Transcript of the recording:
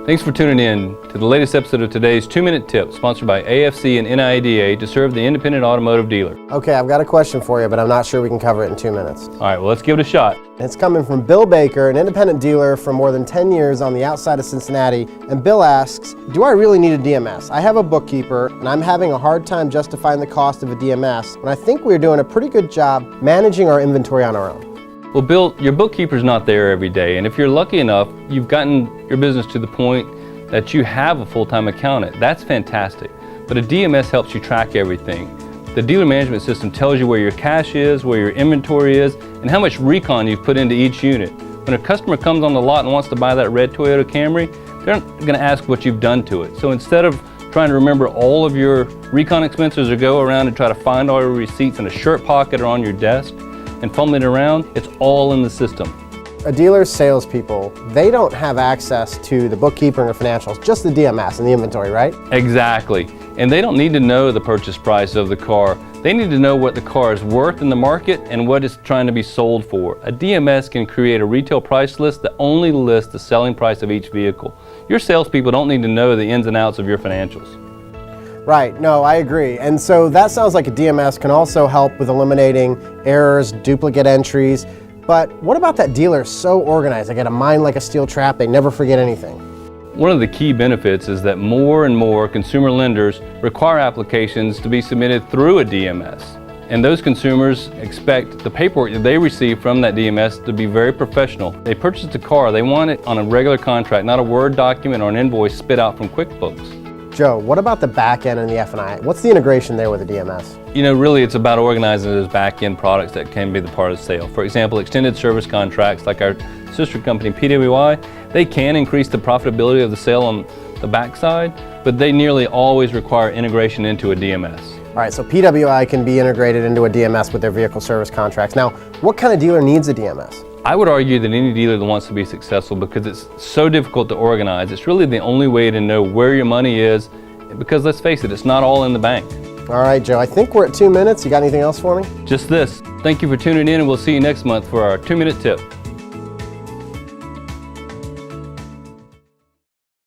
Thanks for tuning in to the latest episode of today's 2-Minute Tip, sponsored by AFC and NIDA to serve the independent automotive dealer. Okay, I've got a question for you, but I'm not sure we can cover it in 2 minutes. All right, well, let's give it a shot. It's coming from Bill Baker, an independent dealer for more than 10 years on the outside of Cincinnati. And Bill asks, do I really need a DMS? I have a bookkeeper, and I'm having a hard time justifying the cost of a DMS, when I think we're doing a pretty good job managing our inventory on our own. Well, Bill, your bookkeeper's not there every day, and if you're lucky enough, you've gotten your business to the point that you have a full-time accountant. That's fantastic. But a DMS helps you track everything. The dealer management system tells you where your cash is, where your inventory is, and how much recon you've put into each unit. When a customer comes on the lot and wants to buy that red Toyota Camry, they're not going to ask what you've done to it. So instead of trying to remember all of your recon expenses or go around and try to find all your receipts in a shirt pocket or on your desk and fumbling around, it's all in the system. A dealer's salespeople, they don't have access to the bookkeeping or financials, just the DMS and the inventory, right? Exactly. And they don't need to know the purchase price of the car. They need to know what the car is worth in the market and what it's trying to be sold for. A DMS can create a retail price list that only lists the selling price of each vehicle. Your salespeople don't need to know the ins and outs of your financials. Right, no, I agree. And so that sounds like a DMS can also help with eliminating errors, duplicate entries. But what about that dealer so organized? They got a mind like a steel trap, they never forget anything. One of the key benefits is that more and more consumer lenders require applications to be submitted through a DMS. And those consumers expect the paperwork that they receive from that DMS to be very professional. They purchased a car, they want it on a regular contract, not a Word document or an invoice spit out from QuickBooks. Joe, what about the back end and the F&I? What's the integration there with the DMS? You know, really it's about organizing those back-end products that can be the part of the sale. For example, extended service contracts like our sister company PWI, they can increase the profitability of the sale on the backside, but they nearly always require integration into a DMS. All right, so PWI can be integrated into a DMS with their vehicle service contracts. Now, what kind of dealer needs a DMS? I would argue that any dealer that wants to be successful, because it's so difficult to organize, it's really the only way to know where your money is, because let's face it, it's not all in the bank. All right, Joe, I think we're at 2 minutes. You got anything else for me? Just this. Thank you for tuning in, and we'll see you next month for our 2-Minute Tip.